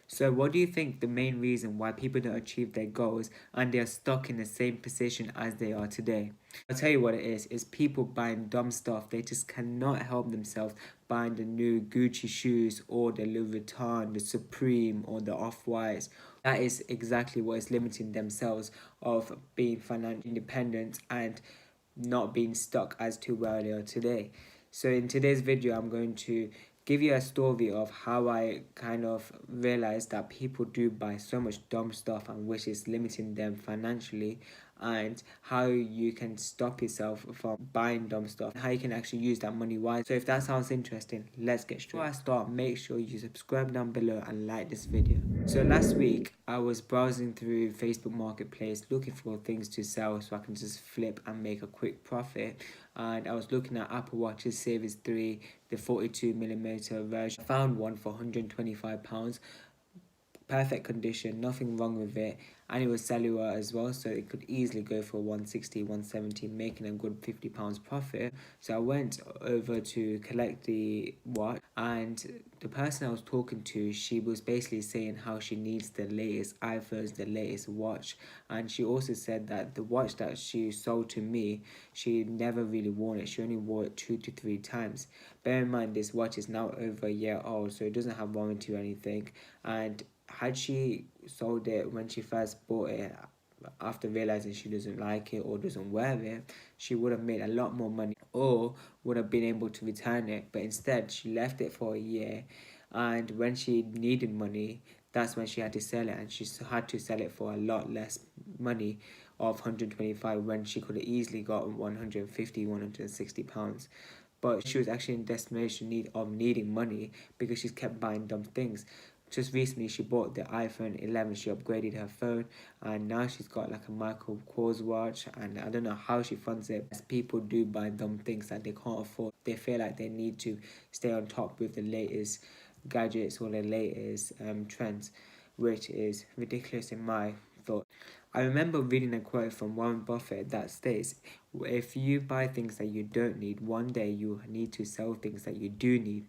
So what do you think the main reason why people don't achieve their goals and they are stuck in the same position as they are today? I'll tell you what it is people buying dumb stuff. They just cannot help themselves buying the new Gucci shoes or the Louis Vuitton, the Supreme or the Off-Whites. That is exactly what is limiting themselves of being financially independent and not being stuck as to where they are today. So in today's video, I'm going to give you a story of how I kind of realized that people do buy so much dumb stuff and which is limiting them financially, and how you can stop yourself from buying dumb stuff, how you can actually use that money wisely. So if that sounds interesting, let's get straight. Before I start, make sure you subscribe down below and like this video. So last week I was browsing through Facebook Marketplace looking for things to sell so I can just flip and make a quick profit, and I was looking at Apple Watches Series 3, the 42mm version. I found one for £125, perfect condition, nothing wrong with it, and it was cellular as well, so it could easily go for 160, 170, making a good £50 profit. So I went over to collect the watch, and the person I was talking to, she was basically saying how she needs the latest iPhones, the latest watch, and she also said that the watch that she sold to me, she never really worn it. She only wore it 2 to 3 times. Bear in mind this watch is now over a year old, so it doesn't have warranty or anything, and had she sold it when she first bought it, after realizing she doesn't like it or doesn't wear it, she would have made a lot more money or would have been able to return it. But instead, she left it for a year, and when she needed money, that's when she had to sell it, and she had to sell it for a lot less money of 125 when she could have easily got 150, 160 pounds. But she was actually in desperation need of needing money because she's kept buying dumb things. Just recently, she bought the iPhone 11. She upgraded her phone, and now she's got like a Michael Kors watch. And I don't know how she funds it. As people do buy dumb things that they can't afford, they feel like they need to stay on top with the latest gadgets or the latest trends, which is ridiculous in my thought. I remember reading a quote from Warren Buffett that states, if you buy things that you don't need, one day you need to sell things that you do need.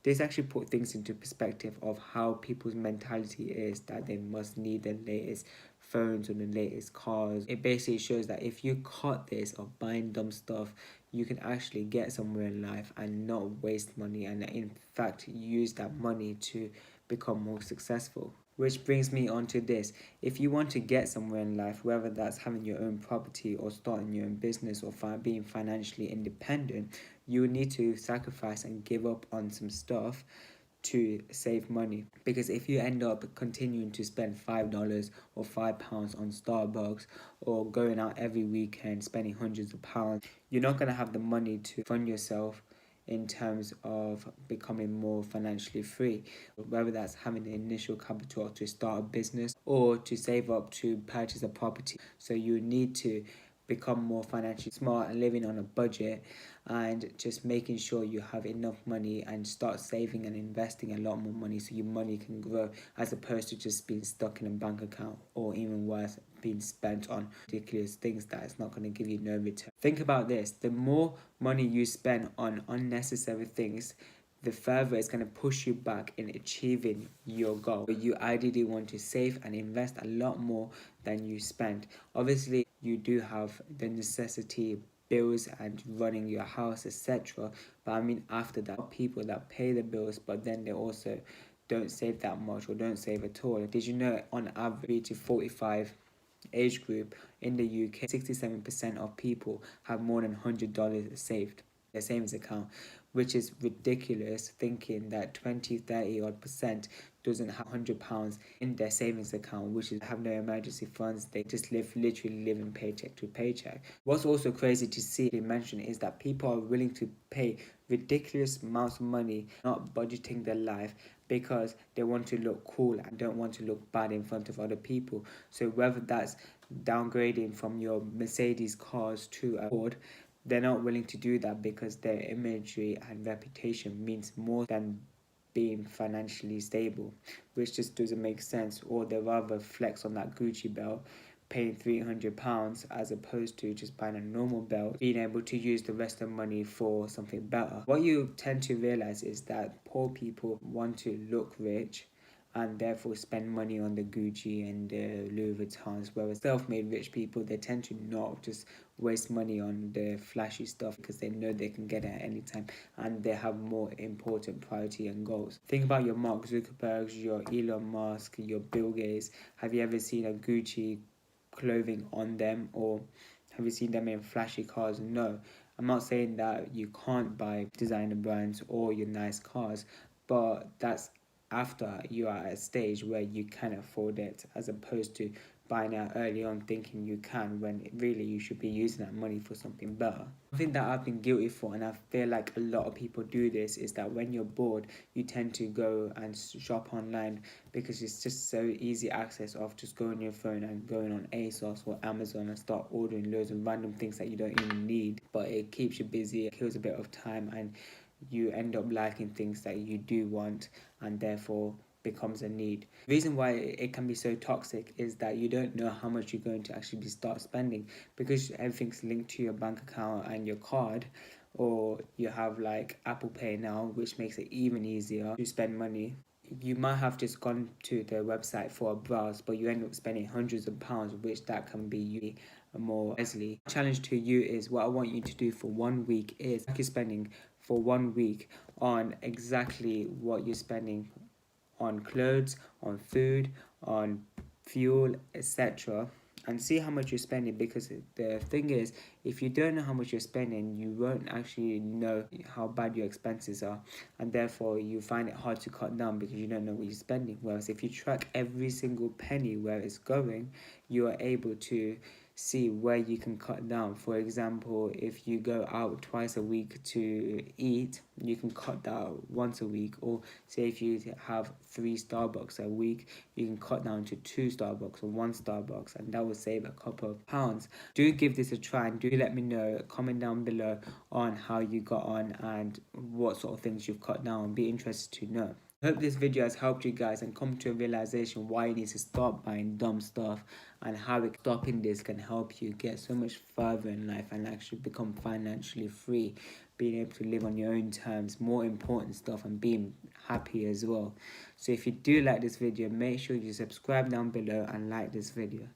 This actually put things into perspective of how people's mentality is, that they must need the latest phones or the latest cars. It basically shows that if you cut this of buying dumb stuff, you can actually get somewhere in life and not waste money, and in fact use that money to become more successful. Which brings me on to this. If you want to get somewhere in life, whether that's having your own property or starting your own business or being financially independent, you need to sacrifice and give up on some stuff to save money. Because if you end up continuing to spend $5 or £5 on Starbucks, or going out every weekend spending hundreds of pounds, you're not going to have the money to fund yourself in terms of becoming more financially free, whether that's having the initial capital to start a business or to save up to purchase a property. So you need to become more financially smart and living on a budget, and just making sure you have enough money and start saving and investing a lot more money so your money can grow, as opposed to just being stuck in a bank account, or even worse, being spent on ridiculous things that it's not going to give you no return. Think about this: the more money you spend on unnecessary things, the further it's going to push you back in achieving your goal. But you ideally want to save and invest a lot more than you spend. Obviously, you do have the necessity bills and running your house, etc. But I mean, after that, people that pay the bills, but then they also don't save that much or don't save at all. Did you know on average to 45 age group in the UK, 67% of people have more than $100 saved their savings account, which is ridiculous, thinking that 20, 30 odd percent doesn't have £100 in their savings account, which is have no emergency funds. They just literally living paycheck to paycheck. What's also crazy to see mention is that people are willing to pay ridiculous amounts of money not budgeting their life because they want to look cool and don't want to look bad in front of other people. So whether that's downgrading from your Mercedes cars to a Ford, they're not willing to do that because their imagery and reputation means more than being financially stable, which just doesn't make sense. Or they rather flex on that Gucci belt, paying £300 as opposed to just buying a normal belt, being able to use the rest of the money for something better. What you tend to realize is that poor people want to look rich and therefore spend money on the Gucci and the Louis Vuittons, whereas self-made rich people, they tend to not just waste money on the flashy stuff because they know they can get it at any time, and they have more important priority and goals. Think about your Mark Zuckerbergs, your Elon Musk, your Bill Gates. Have you ever seen a Gucci clothing on them, or have you seen them in flashy cars? No. I'm not saying that you can't buy designer brands or your nice cars, but that's after you are at a stage where you can afford it, as opposed to buying it early on thinking you can, when really you should be using that money for something better. Something that I've been guilty for, and I feel like a lot of people do this, is that when you're bored you tend to go and shop online, because it's just so easy access of just going on your phone and going on ASOS or Amazon and start ordering loads of random things that you don't even need, but it keeps you busy, it kills a bit of time, and you end up liking things that you do want, and therefore becomes a need. The reason why it can be so toxic is that you don't know how much you're going to actually start spending, because everything's linked to your bank account and your card, or you have like Apple Pay now, which makes it even easier to spend money. You might have just gone to the website for a browse, but you end up spending hundreds of pounds, which that can be more wisely. Challenge to you is, what I want you to do for 1 week is you're spending for 1 week on exactly what you're spending on clothes, on food, on fuel, etc., and see how much you're spending. Because the thing is, if you don't know how much you're spending, you won't actually know how bad your expenses are, and therefore you find it hard to cut down because you don't know what you're spending. Whereas if you track every single penny where it's going, you are able to see where you can cut down. For example, if you go out twice a week to eat, you can cut that out once a week. Or say if you have 3 Starbucks a week, you can cut down to 2 Starbucks or 1 Starbucks, and that will save a couple of pounds. Do give this a try, and do let me know, comment down below on how you got on and what sort of things you've cut down. Be interested to know. I hope this video has helped you guys and come to a realization why you need to stop buying dumb stuff, and how stopping this can help you get so much further in life and actually become financially free, being able to live on your own terms, more important stuff, and being happy as well. So if you do like this video, make sure you subscribe down below and like this video.